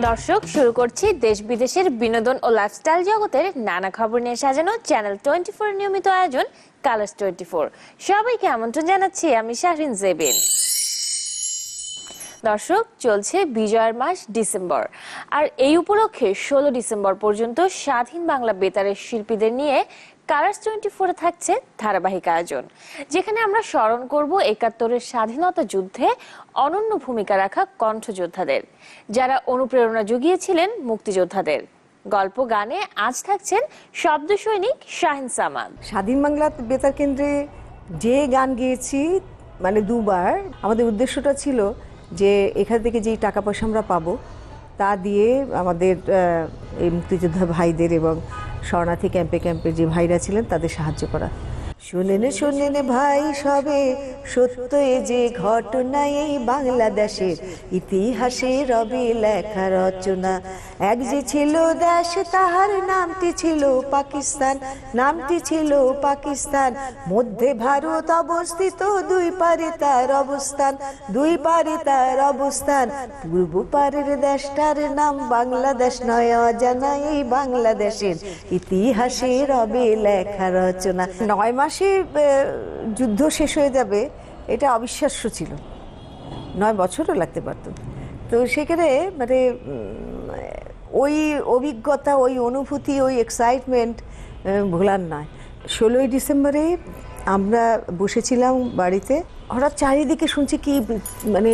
দর্শক, শুরু করছি দেশ বিদেশের বিনোদন ও লাইফস্টাইল জগতের নানা খবর নিয়ে সাজানো চ্যানেল 24 নিয়মিত আয়োজন কালার্স 24। সবাইকে আমন্ত্রণ জানাচ্ছি আমি শাহরিন জেবিন। দর্শক, চলছে বিজয়ের মাস ডিসেম্বর, আর এই উপলক্ষে 16 ডিসেম্বর পর্যন্ত স্বাধীন বাংলা বেতারের শিল্পীদের নিয়ে কালার্স 24 থাকছে ধারাবাহিক আয়োজন, যেখানে আমরা স্মরণ করব 71-এর স্বাধীনতা যুদ্ধে অনন্য ভূমিকা রাখা কণ্ঠযোদ্ধাদের, যারা অনুপ্রেরণা জুগিয়েছিলেন মুক্তিযোদ্ধাদের। গল্প গানে আজ থাকছেন শব্দ সৈনিক শাহিন সামাদ। স্বাধীন বাংলা বেতার কেন্দ্রে যে গান গেয়েছি মানে দুবার, আমাদের উদ্দেশ্যটা ছিল যে এখান থেকে যেই টাকা পয়সা আমরা পাবো তা দিয়ে আমাদের এই মুক্তিযোদ্ধা ভাইদের এবং শরণার্থী ক্যাম্পে যে ভাইরা ছিলেন তাদের সাহায্য করা। শোনেন ভাই সবে সত্য এ যে ঘটনা, এই বাংলাদেশের ইতিহাসে রবে লেখা রচনা। এক যে ছিল দেশ তাহার নামটি ছিল পাকিস্তান, নামটি ছিল পাকিস্তান। মধ্যে ভারত অবস্থিত, দুই পারে তার অবস্থান, দুই পারে তার অবস্থান। পূর্ব পারের দেশটার নাম বাংলাদেশ নয় অজানা, এই বাংলাদেশের ইতিহাসে রবে লেখা রচনা। 9 মাসে যুদ্ধ শেষ হয়ে যাবে এটা অবিশ্বাস্য ছিল, 9 বছরও লাগতে পারত। তো সেখানে মানে ওই অভিজ্ঞতা, ওই অনুভূতি, ওই এক্সাইটমেন্ট ভোলার নয়। 16ই ডিসেম্বরে আমরা বসেছিলাম বাড়িতে, হঠাৎ চারিদিকে শুনছি কি মানে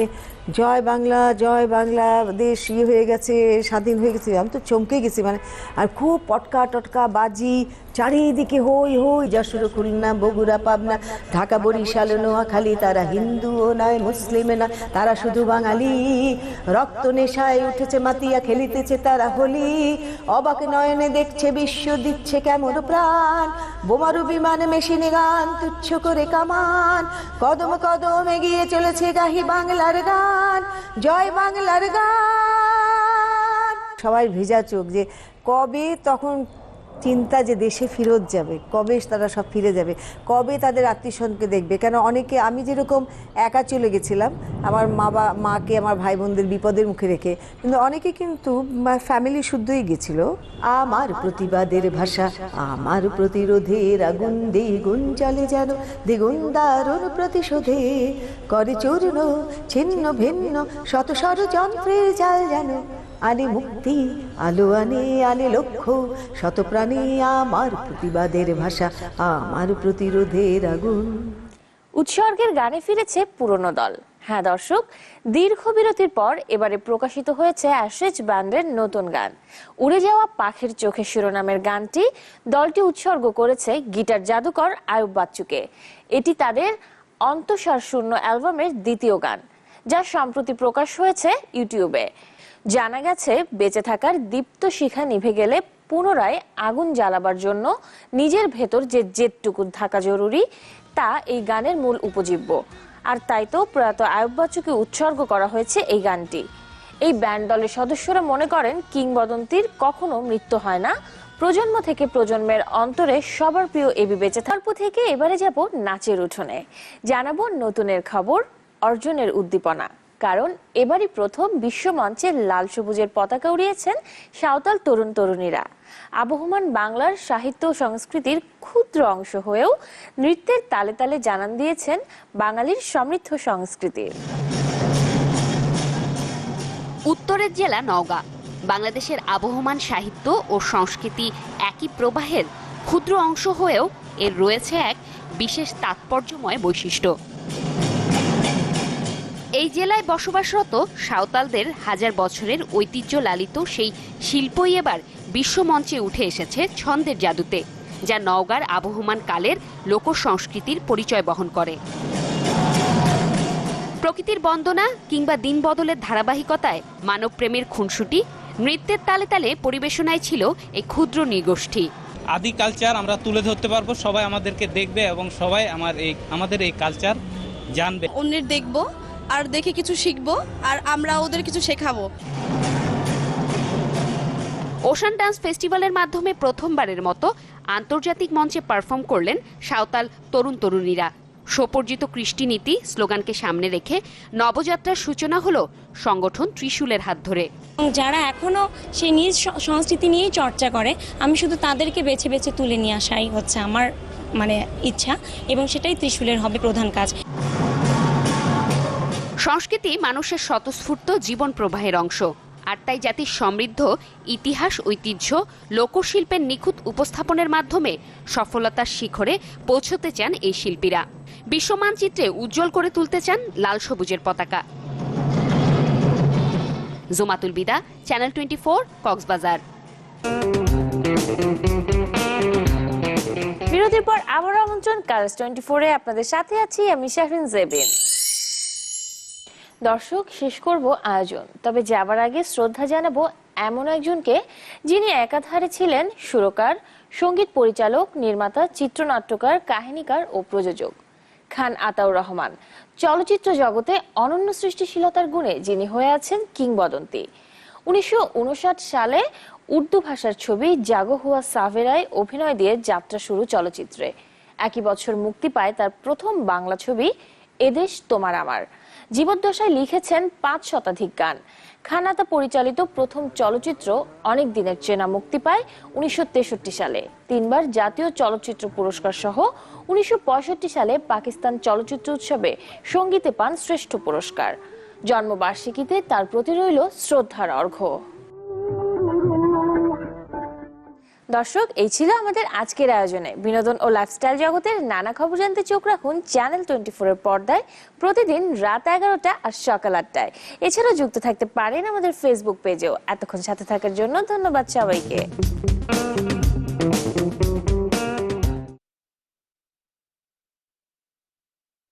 জয় বাংলা, জয় বাংলা, দেশ হয়ে গেছে, স্বাধীন হয়ে গেছে। আমি তো চমকে গেছি মানে, আর খুব পটকা টটকা বাজি, চারিদিকে হই হই। যশোর, খুলনা, বগুড়া, পাবনা, ঢাকা, বরিশাল, নোয়াখালী, তারা হিন্দুও নয় মুসলিমে না, তারা শুধু বাঙালি। রক্ত নেশায় উঠেছে মাতিয়া, খেলিতেছে তারা হোলি। অবাক নয়নে দেখছে বিশ্ব, দিচ্ছে কেমন প্রাণ। বোমারু বিমানে মেশিনে গান, তুচ্ছ করে কামান। কদম কদম এগিয়ে চলেছে গাহি বাংলার গান, জয় বাংলার গান। সবাই ভেজা চোখ, যে কবে তখন চিন্তা যে দেশে ফেরত যাবে, কবে তারা সব ফিরে যাবে, কবে তাদের আত্মীয়স্বজনকে দেখবে। কেন অনেকে, আমি যেরকম একা চলে গেছিলাম আমার মাকে, আমার ভাই বোনদের বিপদের মুখে রেখে, কিন্তু অনেকে কিন্তু ফ্যামিলি শুদ্ধই গেছিল। আমার প্রতিবাদের ভাষা, আমার প্রতিরোধের আগুন, দ্বিগুণ জ্বলে যেন দ্বিগুণ দারুণ প্রতিশোধে। করে চূর্ণ ছিন্ন ভিন্ন শত ষড়যন্ত্রের জাল যেন আনে মুক্তি আলো, আনে লক্ষ্য শত প্রাণী। আমার প্রতিবাদের ভাষা, আমার প্রতিরোধের আগুন। উৎসর্গের গানে ফিরেছে পুরনো দল। হ্যাঁ দর্শক, দীর্ঘ বিরতির পর এবারে প্রকাশিত হয়েছে অ্যাশেজ ব্যান্ডের নতুন গান উড়ে যাওয়া পাখির চোখে শিরোনামের গানটি দলটি উৎসর্গ করেছে গিটার জাদুকর আয়ুব বাচ্চুকে। এটি তাদের অন্তঃসার শূন্য অ্যালবামের দ্বিতীয় গান, যা সম্প্রতি প্রকাশ হয়েছে ইউটিউবে। জানা গেছে, বেঁচে থাকার দীপ্ত শিখা নিভে গেলে পুনরায় আগুন জ্বালাবার জন্য নিজের ভেতর যে জেদটুকু থাকা জরুরি, তা এই গানের মূল উপজীব্য। আর তাই তো প্রয়াত আয়ুব বাচ্চুকে উৎসর্গ করা হয়েছে এই গানটি। এই ব্যান্ড দলের সদস্যরা মনে করেন, কিংবদন্তির কখনো মৃত্যু হয় না, প্রজন্ম থেকে প্রজন্মের অন্তরে সবার প্রিয় এবি বেঁচে থাকব। থেকে এবারে যাব নাচের উঠোনে, জানাবো নতুনের খবর, অর্জনের উদ্দীপনা। কারণ এবারই প্রথম বিশ্বমঞ্চে লাল সবুজের পতাকা উড়িয়েছেন সাঁওতাল তরুণ তরুণীরা। আবহমান বাংলার সাহিত্য ও সংস্কৃতির ক্ষুদ্র অংশ হয়েও নৃত্যের তালে তালে জানান দিয়েছেন বাঙালির সমৃদ্ধ সংস্কৃতির। উত্তরের জেলা নওগাঁ, বাংলাদেশের আবহমান সাহিত্য ও সংস্কৃতি একই প্রবাহের ক্ষুদ্র অংশ হয়েও এর রয়েছে এক বিশেষ তাৎপর্যময় বৈশিষ্ট্য। এই জেলায় বসবাসরত সাঁওতালদের হাজার বছরের ঐতিহ্য লালিত সেই শিল্পই এবার বিশ্বমঞ্চে উঠে এসেছে ছন্দের জাদুতে, যা নওগাঁর আবহমান কালের লোক সংস্কৃতির পরিচয় বহন করে। প্রকৃতির বন্দনা কিংবা দিন বদলের ধারাবাহিকতায় মানব প্রেমের খুনসুটি, নৃত্যের তালে তালে পরিবেশনায় ছিল এই ক্ষুদ্র নৃগোষ্ঠী। আদি কালচার আমরা তুলে ধরতে পারবো, সবাই আমাদেরকে দেখবে এবং সবাই আমাদের এই কালচার জানবে। অন্যের দেখবো আর দেখে কিছু শিখবো, আর আমরা ওদের কিছু শেখাবো। ওশান ডান্স ফেস্টিভ্যালের মাধ্যমে প্রথমবারের মতো আন্তর্জাতিক মঞ্চে পারফর্ম করলেন সাঁওতাল তরুণ তরুণীরা। সুপরিচিত কৃষ্টি নীতি স্লোগানকে সামনে রেখে নবযাত্রার সূচনা হলো সংগঠন ত্রিশূলের হাত ধরে। যারা এখনো সেই নিজ সংস্কৃতি নিয়েই চর্চা করে, আমি শুধু তাদেরকে বেছে বেছে তুলে নিয়ে আসাই হচ্ছে আমার ইচ্ছা, এবং সেটাই ত্রিশূলের হবে প্রধান কাজ। সংস্কৃতি মানুষের স্বতঃস্ফূর্ত জীবন প্রবাহের অংশ, আর তাই জাতির সমৃদ্ধ ইতিহাস, ঐতিহ্য, লোকশিল্পের নিখুঁত উপস্থাপনের মাধ্যমে সফলতার শিখরে পৌঁছতে চান এই শিল্পীরা। বিশ্ব মানচিত্রে উজ্জ্বল করে তুলতে চান লাল সবুজের পতাকা। জুমাতুল বিদা, চ্যানেল 24, কক্সবাজার। বিরতির পর আবার আমন্ত্রণ কালার্স 24-এ, আপনাদের সাথে আছি আমি শাহরিন জেবিন। দর্শক, শেষ করব আয়োজন, তবে যাবার আগে শ্রদ্ধা জানাবো এমন একজনকে যিনি একাধারে ছিলেন সুরকার, সঙ্গীত পরিচালক, নির্মাতা, চিত্রনাট্যকার, কাহিনীকার ও প্রযোজক। খান আতাউর রহমান চলচ্চিত্র জগতে অনন্য সৃষ্টিশীলতার গুণে যিনি হয়ে আছেন কিংবদন্তি। 1959 সালে উর্দু ভাষার ছবি জাগো হুয়া সাভেরায় অভিনয় দিয়ে যাত্রা শুরু চলচ্চিত্রে। একই বছর মুক্তি পায় তার প্রথম বাংলা ছবি এদেশ তোমার আমার। জীবদ্দশায় লিখেছেন 5 শতাধিক গান। খান আতা পরিচালিত প্রথম চলচ্চিত্র অনেক দিনের চেনা মুক্তি পায় 1963 সালে। 3 বার জাতীয় চলচ্চিত্র পুরস্কার সহ 1965 সালে পাকিস্তান চলচ্চিত্র উৎসবে সঙ্গীতে পান শ্রেষ্ঠ পুরস্কার। জন্মবার্ষিকীতে তার প্রতি রইল শ্রদ্ধার অর্ঘ্য। দর্শক, এই ছিল আমাদের আজকের আয়োজনে। বিনোদন ও লাইফস্টাইল জগতের নানা খবর জানতে চোখ রাখুন চ্যানেল 24-এর পর্দায় প্রতিদিন রাত 11টা আর সকাল 8টায়। এছাড়াও যুক্ত থাকতে পারেন আমাদের ফেসবুক পেজেও। এতক্ষণ সাথে থাকার জন্য ধন্যবাদ সবাইকে।